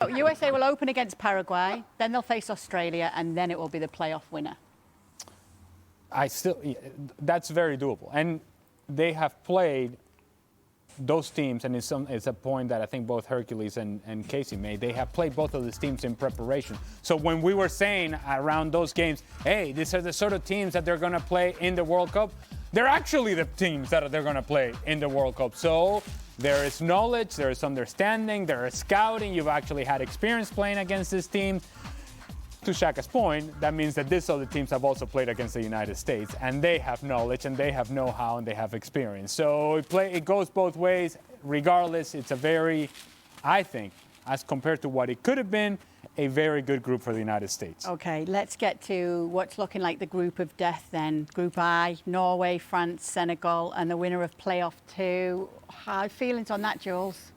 USA will open against Paraguay, then they'll face Australia, and then it will be the playoff winner. That's very doable. And they have played those teams, and it's a point that I think both Hercules and Casey made. They have played both of these teams in preparation. So when we were saying around those games, hey, these are the sort of teams that they're going to play in the World Cup, they're actually the teams that they're going to play in the World Cup. So there is knowledge, there is understanding, there is scouting. You've actually had experience playing against this team. To Shaka's point, that means that these other teams have also played against the United States, and they have knowledge, and they have know-how, and they have experience. So it goes both ways. Regardless, it's a very, I think, as compared to what it could have been, a very good group for the United States. Okay, let's get to what's looking like the group of death then. Group I, Norway, France, Senegal, and the winner of playoff 2. How feelings on that, Jules?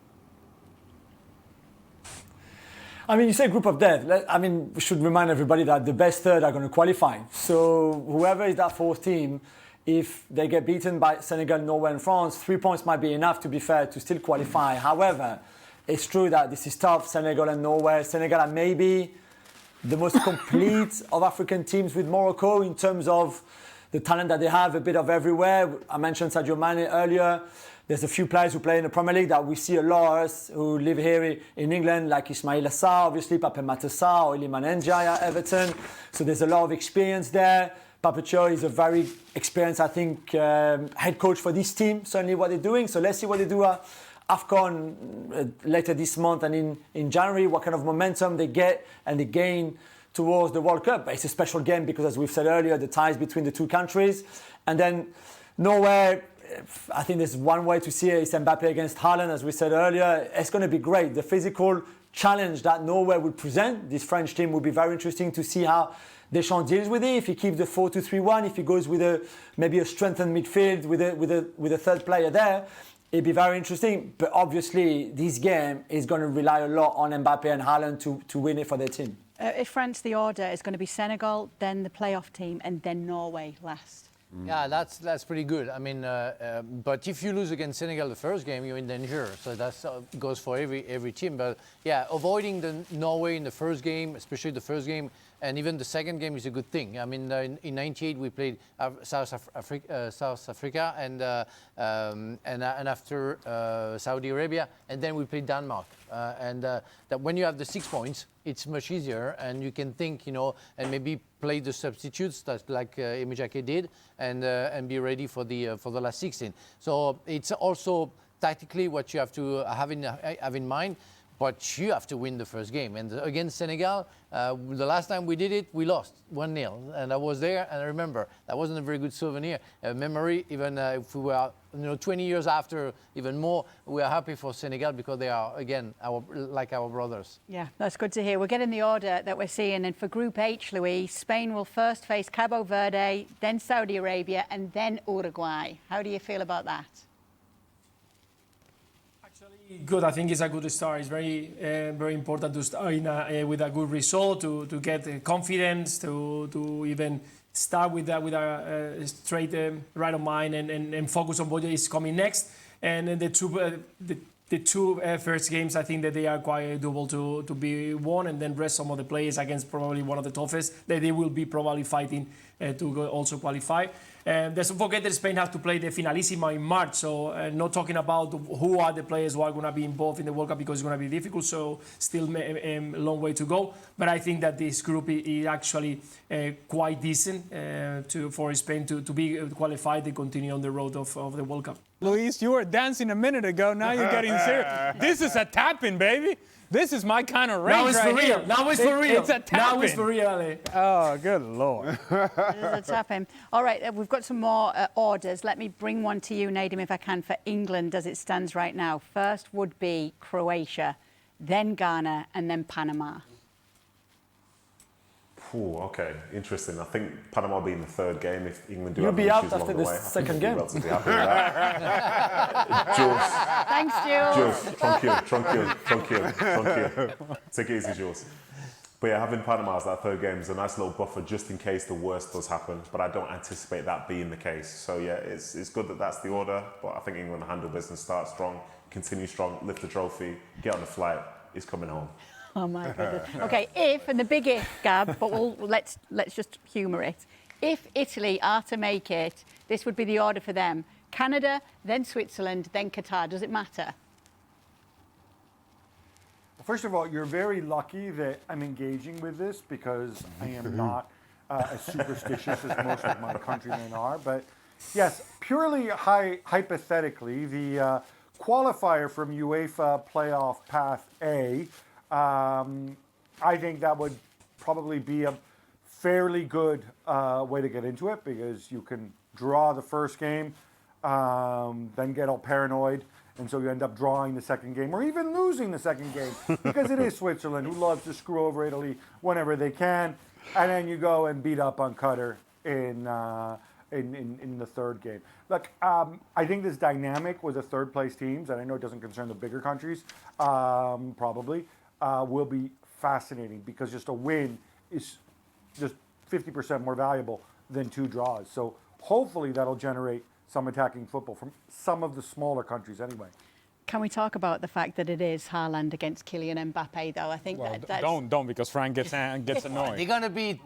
I mean, you say group of death. I mean, we should remind everybody that the best third are going to qualify. So whoever is that fourth team, if they get beaten by Senegal, Norway and France, 3 points might be enough, to be fair, to still qualify. However, it's true that this is tough, Senegal and Norway. Senegal are maybe the most complete of African teams with Morocco in terms of the talent that they have, a bit of everywhere. I mentioned Sadio Mane earlier. There's a few players who play in the Premier League that we see a lot, who live here in England, like Ismail Assar, obviously, Pape Matar Sarr, or Iliman Ndiaye at Everton. So there's a lot of experience there. Papicho is a very experienced, I think, head coach for this team, certainly what they're doing. So let's see what they do at AFCON later this month and in January, what kind of momentum they get and they gain towards the World Cup. But it's a special game because, as we've said earlier, the ties between the two countries. And then Norway, I think there's one way to see it. It's Mbappe against Haaland, as we said earlier. It's going to be great. The physical challenge that Norway will present, this French team, will be very interesting to see how Deschamps deals with it. If he keeps the 4-2-3-1, if he goes with maybe a strengthened midfield with a third player there, it'd be very interesting. But obviously, this game is going to rely a lot on Mbappe and Haaland to win it for their team. If France, the order is going to be Senegal, then the playoff team, and then Norway last. Yeah, that's pretty good. I mean, but if you lose against Senegal the first game, you're in danger. So that goes for every team. But yeah, avoiding the Norway in the first game, especially the first game, and even the second game is a good thing. I mean, in '98 we played South Africa, and after Saudi Arabia, and then we played Denmark. That when you have the 6 points, it's much easier, and you can think, and maybe play the substitutes that like Emi Jake did, and be ready for the last 16. So it's also tactically what you have to have in mind. But you have to win the first game. And against Senegal, the last time we did it, we lost 1-0. And I was there, and I remember that wasn't a very good souvenir. Memory, even if we were 20 years after, even more, we are happy for Senegal because they are, again, like our brothers. Yeah, that's good to hear. We're getting the order that we're seeing. And for Group H, Louis, Spain will first face Cabo Verde, then Saudi Arabia, and then Uruguay. How do you feel about that? Good. I think it's a good start. It's very important to start with a good result, to get confidence, to even start with a straight right of mind and focus on what is coming next. And the two first games, I think that they are quite doable to be won, and then rest some of the players against probably one of the toughest that they will be probably fighting to also qualify. Let's not forget that Spain has to play the Finalissima in March, so not talking about who are the players who are going to be involved in the World Cup because it's going to be difficult, so still a long way to go. But I think that this group is actually quite decent for Spain to be qualified and continue on the road of the World Cup. Luis, you were dancing a minute ago, now you're getting serious. This is a tap-in, baby. This is my kind of range. Now it's right for real. Here. Now it's for real. It's a tap-in. Now it's for real, Ale. Oh, good Lord. It's a tap-in. All right, we've got some more orders. Let me bring one to you, Nadim, if I can, for England as it stands right now. First would be Croatia, then Ghana, and then Panama. Ooh, okay, interesting. I think Panama being the third game, if England do You'll have be issues out after the second game. Relatively happy with that. Jules. Thanks, Jules. Jules, tranquilo. Take it easy, Jules. But yeah, having Panama as that third game is a nice little buffer just in case the worst does happen. But I don't anticipate that being the case. So yeah, it's good that that's the order. But I think England handle business, start strong, continue strong, lift the trophy, get on the flight. It's coming home. Oh my goodness. Okay, if, and the big if, Gab, but let's just humour it. If Italy are to make it, this would be the order for them. Canada, then Switzerland, then Qatar. Does it matter? First of all, you're very lucky that I'm engaging with this because I am not as superstitious as most of my countrymen are. But yes, purely hypothetically, the qualifier from UEFA Playoff Path A, I think that would probably be a fairly good way to get into it because you can draw the first game, then get all paranoid. And so you end up drawing the second game or even losing the second game because it is Switzerland who loves to screw over Italy whenever they can. And then you go and beat up on Qatar in the third game. Look, I think this dynamic with the third place teams, and I know it doesn't concern the bigger countries, probably, will be fascinating because just a win is just 50% more valuable than 2 draws. So hopefully that'll generate some attacking football from some of the smaller countries anyway. Can we talk about the fact that it is Haaland against Kylian Mbappe, though? I think that's... Don't, because Frank gets annoyed. They're going to be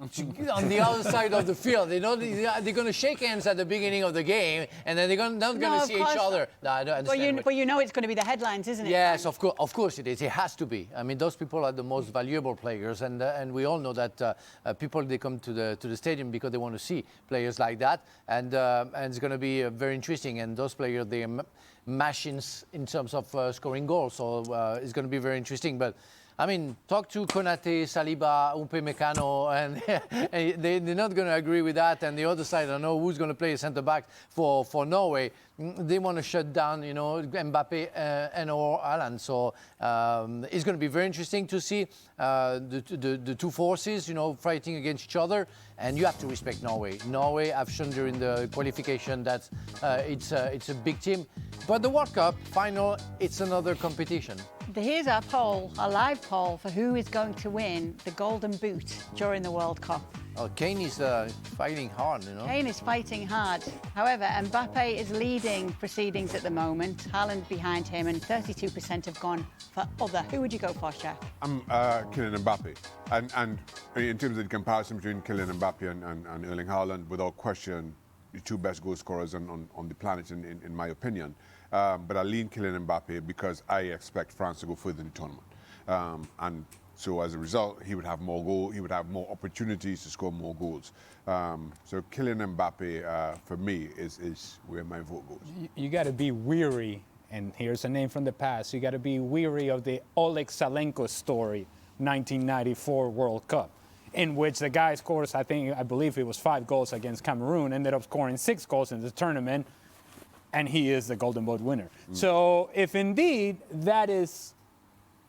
on the other side of the field. They're going to shake hands at the beginning of the game, and then they're not going to see each other. No, I don't understand. But you know it's going to be the headlines, isn't it? Yes, of course it is. It has to be. I mean, those people are the most valuable players, and we all know that people, they come to the stadium because they want to see players like that, and it's going to be very interesting. And those players, they are machines in terms of scoring goals, so it's going to be very interesting. But I mean, talk to Konate, Saliba, Upamecano, and they're not going to agree with that. And the other side, I don't know who's going to play centre back for Norway. They want to shut down, Mbappe and or Haaland. So it's going to be very interesting to see the two forces, fighting against each other. And you have to respect Norway. Norway have shown during the qualification that it's a big team. But the World Cup final, it's another competition. Here's our poll, a live poll for who is going to win the Golden Boot during the World Cup. Oh, Kane is fighting hard, Kane is fighting hard. However, Mbappe is leading proceedings at the moment. Haaland behind him, and 32% have gone for other. Who would you go for, Shaq? I'm Kylian Mbappe. And in terms of the comparison between Kylian Mbappe and Erling Haaland, without question, the 2 best goal scorers on the planet, in my opinion. But I lean Kylian Mbappe because I expect France to go further in the tournament. And so as a result, he would have more goals, he would have more opportunities to score more goals. So Kylian Mbappe, for me, is where my vote goes. You got to be weary, and here's a name from the past, you got to be weary of the Oleg Salenko story, 1994 World Cup, in which the guy scores, I believe it was 5 goals against Cameroon, ended up scoring 6 goals in the tournament, and he is the Golden Boot winner. So if indeed that is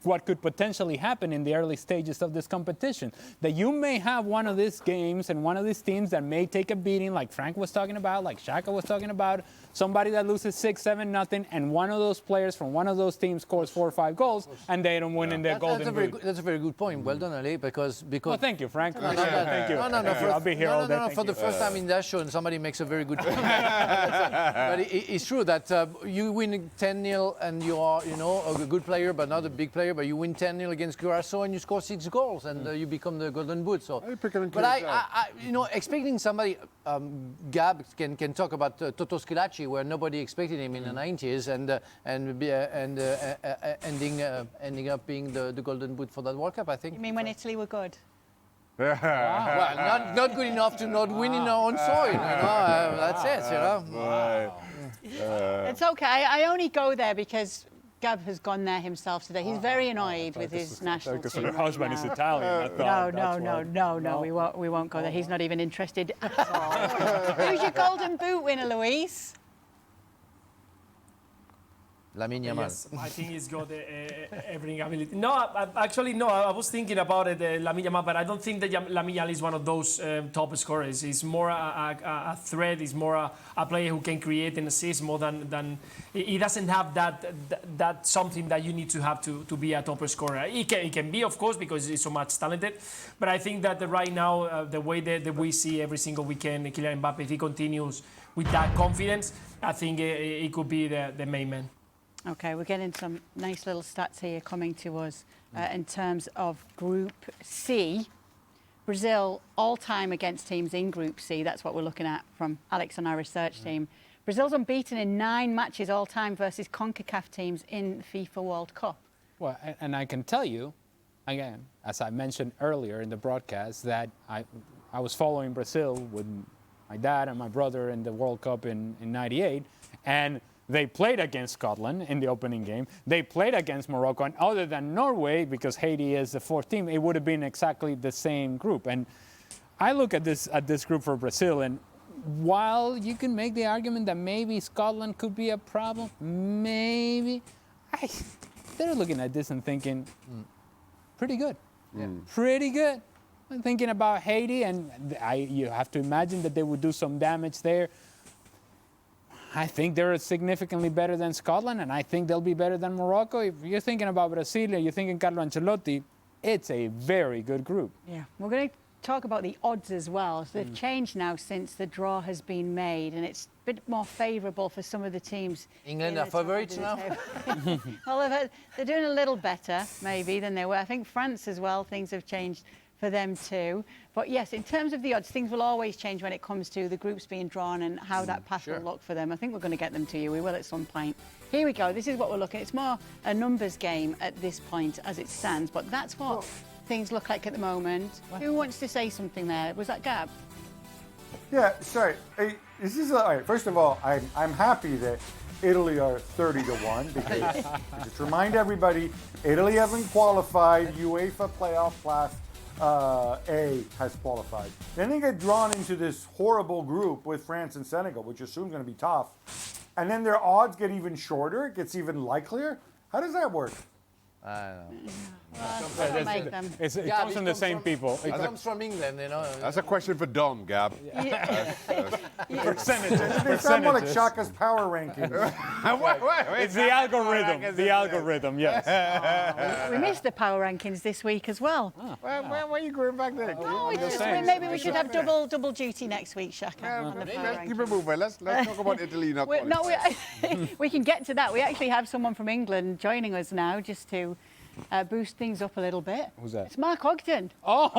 what could potentially happen in the early stages of this competition, that you may have one of these games and one of these teams that may take a beating, like Frank was talking about, like Shaka was talking about, somebody that loses 6-7-0, and one of those players from one of those teams scores 4 or 5 goals, and they don't win in their Golden Boot. That's a very good point. Well done, Ali, because... Well, thank you, Frank. Thank you. I'll be here all day. For the first time in that show, and somebody makes a very good point. But it's true that you win 10-0 and you are, a good player, but not a big player, but you win 10-0 against Curacao and you score 6 goals and you become the Golden Boot. So, but I expecting somebody, Gab can talk about Toto Schillaci, where nobody expected him in the 90s, and ending up being the Golden Boot for that World Cup, I think. You mean when Italy were good? Well, not good enough to not win in our own soil. That's it. Wow. It's okay. I only go there because Gab has gone there himself today. He's very annoyed with his national team. Because her husband is Italian. No, we won't go there. He's not even interested at all. Who's your Golden Boot winner, Luis? Lamine Yamal. Yes, I think he's got everything ability. No, I was thinking about it, Lamine Yamal, but I don't think that Lamine Yamal is one of those top scorers. He's more a threat. He's more a player who can create and assist more than he doesn't have that something that you need to have to be a top scorer. He can be, of course, because he's so much talented. But I think that right now, the way that we see every single weekend, Kylian Mbappe, if he continues with that confidence, I think he could be the main man. Okay, we're getting some nice little stats here coming to us in terms of Group C. Brazil all-time against teams in Group C. That's what we're looking at from Alex and our research team. Brazil's unbeaten in 9 matches all-time versus CONCACAF teams in the FIFA World Cup. Well, and I can tell you, again, as I mentioned earlier in the broadcast, that I was following Brazil with my dad and my brother in the World Cup in '98, and they played against Scotland in the opening game. They played against Morocco, and other than Norway, because Haiti is the 4th team, it would have been exactly the same group. And I look at this group for Brazil, and while you can make the argument that maybe Scotland could be a problem, maybe, they're looking at this and thinking, pretty good. Pretty good. I'm thinking about Haiti, and you have to imagine that they would do some damage there. I think they're significantly better than Scotland, and I think they'll be better than Morocco. If you're thinking about Brazil and you're thinking Carlo Ancelotti, it's a very good group. Yeah, we're going to talk about the odds as well. So they've changed now since the draw has been made, and it's a bit more favourable for some of the teams. England are favourites now? Well, they're doing a little better, maybe, than they were. I think France as well, things have changed for them too. But yes, in terms of the odds, things will always change when it comes to the groups being drawn and how that path will look for them. I think we're going to get them to you. We will at some point. Here we go. This is what we're looking at. It's more a numbers game at this point as it stands, but that's what things look like at the moment. Who wants to say something there? Was that Gab? Yeah, sorry. This is all right. First of all, I'm happy that Italy are 30-1 because just remind everybody, Italy haven't qualified. UEFA playoff class A has qualified. Then they get drawn into this horrible group with France and Senegal, which is soon going to be tough. And then their odds get even shorter. It gets even likelier. How does that work? I don't know. Well, don't make them. It comes from the same people. It comes from England, you know. That's a question for Dom, Gab. Percentages. They sound more like Shaka's power rankings. It's the algorithm. The algorithm, yes. We missed the power rankings this week as well. Why are you going back there? Oh, it's just, maybe we should have double duty next week, Shaka. On the power Let's keep rankings. it moving. Let's talk about Italy. Not We can get to that. We actually have someone from England joining us now just to boost things up a little bit. Who's that? It's Mark Ogden. Oh,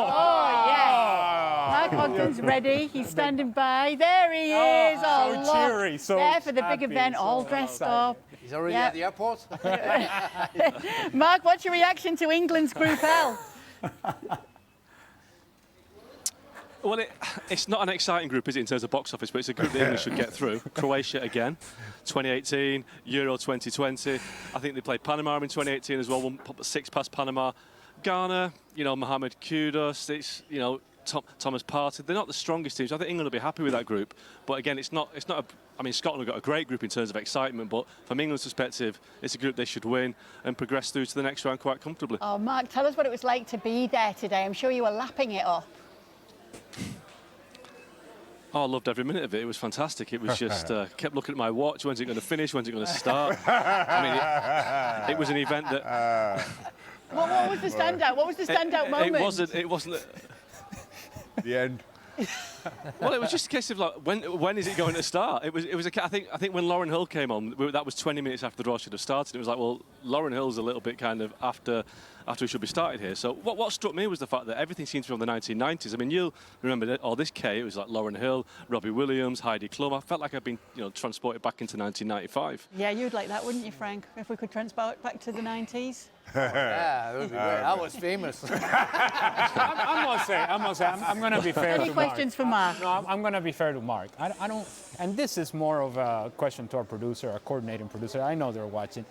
Yes. Mark Ogden's ready. He's standing by. There he is. so look. cheery, so there for the happy, big event, so all dressed up. He's already Yeah. at the airport. Mark, what's your reaction to England's Group L? Well, it's not an exciting group, is it, in terms of box office, but it's a group that England should get through. Croatia again, 2018, Euro 2020. I think they played Panama in 2018 as well, 1-6 past Panama. Ghana, Mohamed Kudus, it's, Thomas Partey. They're not the strongest teams. I think England will be happy with that group. But again, it's not Scotland have got a great group in terms of excitement, but from England's perspective, it's a group they should win and progress through to the next round quite comfortably. Oh, Mark, tell us what it was like to be there today. I'm sure you were lapping it up. Oh, I loved every minute of it. It was fantastic. It was just kept looking at my watch. When's it going to finish? When's it going to start? It was an event that. What was the standout? What was the standout moment? It wasn't. The end. Well, it was just a case of like, when is it going to start? It was. I think when Lauren Hill came on, that was 20 minutes after the draw should have started. It was like, well, Lauren Hill's a little bit kind of after we should be started here. So what struck me was the fact that everything seemed to be from the 1990s. I mean, you'll remember this K. It was like Lauren Hill, Robbie Williams, Heidi Klum. I felt like I'd been transported back into 1995. Yeah, you'd like that, wouldn't you, Frank? If we could transport back to the 90s. Yeah, that would be great. I was famous. I must say, I'm going to be fair to Mark. Any questions for Mark? No, I'm going to be fair to Mark. I don't, and this is more of a question to our producer, our coordinating producer. I know they're watching.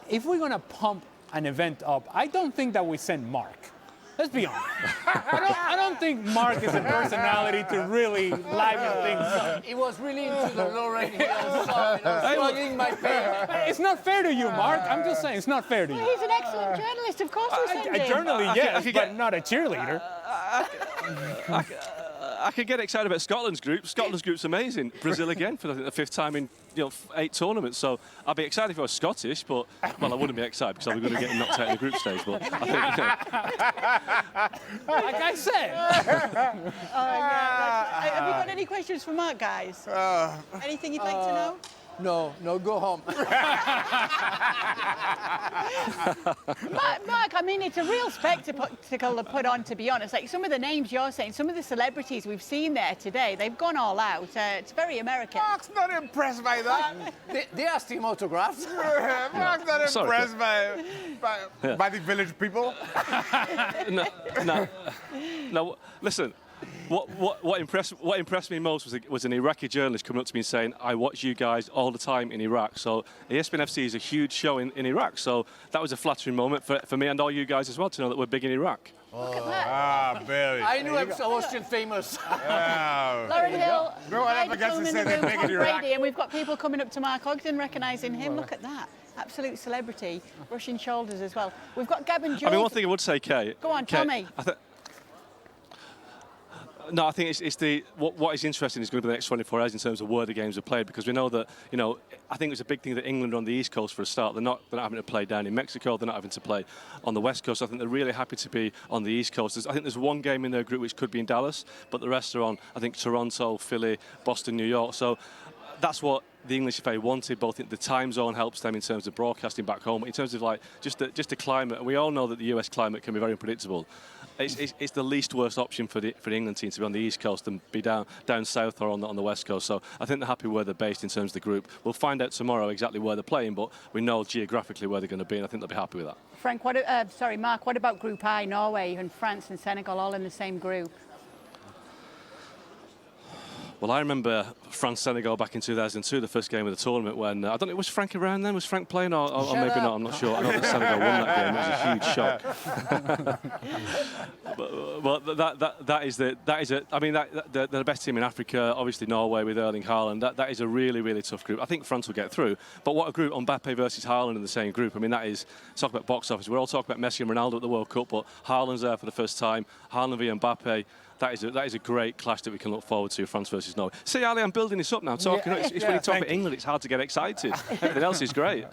If we're going to pump an event up, I don't think that we send Mark. Let's be honest. I don't think Mark is a personality to really liven things up. He was really into the Lauren Hill song. Slugging my pen. It's not fair to you, Mark. I'm just saying, it's not fair to you. He's an excellent journalist. Of course we'll send him. A journalist, yes, but not a cheerleader. I could get excited about Scotland's group. Scotland's group's amazing. Brazil again for I think the 5th time in 8 tournaments. So I'd be excited if I was Scottish, but well, I wouldn't be excited because I'm going to get knocked out in the group stage. But I think, Like I said. Have you got any questions for Mark, guys? Anything you'd like to know? No, go home. Mark, I mean, it's a real spectacle to put on, to be honest. Like some of the names you're saying, some of the celebrities we've seen there today, they've gone all out. It's very American. Mark's not impressed by that. they asked him autographs. Mark's not Sorry. impressed by the village people. No, listen. What impressed me most was an Iraqi journalist coming up to me and saying, I watch you guys all the time in Iraq. So ESPN FC is a huge show in Iraq. So that was a flattering moment for me and all you guys as well to know that we're big in Iraq. Look at that. Ah, Billy. I knew I was Austrian famous. Lauren Hill, No one ever Heidi gets to Klum in say the they're room, big in Tom Iraq. Brady, and we've got people coming up to Mark Ogden recognising him. Look at that. Absolute celebrity, brushing shoulders as well. We've got Gavin Jules. I mean, one thing I would say, Kate. Go on, Kate, tell me. No, I think it's what is interesting is going to be the next 24 hours in terms of where the games are played, because we know that, you know, I think it was a big thing that England are on the East Coast for a start. They're not having to play down in Mexico. They're not having to play on the West Coast. I think they're really happy to be on the East Coast. I think there's one game in their group which could be in Dallas, but the rest are on, I think, Toronto, Philly, Boston, New York. So that's what the English FA wanted. Both the time zone helps them in terms of broadcasting back home, in terms of like just the climate. And we all know that the US climate can be very unpredictable. It's the least worst option for the England team to be on the East Coast and be down south or on the West Coast. So I think they're happy where they're based in terms of the group. We'll find out tomorrow exactly where they're playing, but we know geographically where they're going to be, and I think they'll be happy with that. Mark, what about Group I, Norway and France and Senegal all in the same group? Well, I remember France-Senegal back in 2002, the first game of the tournament, when, I don't know, was Frank around then? Was Frank playing or maybe not? I'm not sure. I know that Senegal won that game. It was a huge shock. but they're the best team in Africa, obviously Norway with Erling Haaland. That is a really, really tough group. I think France will get through. But what a group, Mbappe versus Haaland in the same group. I mean, that is, talk about box office. We're all talking about Messi and Ronaldo at the World Cup, but Haaland's there for the first time. Haaland v Mbappe. That is a great clash that we can look forward to, France versus Norway. See, Ali, I'm building this up now. Talking, it's when you talk about England, it's hard to get excited. Everything else is great.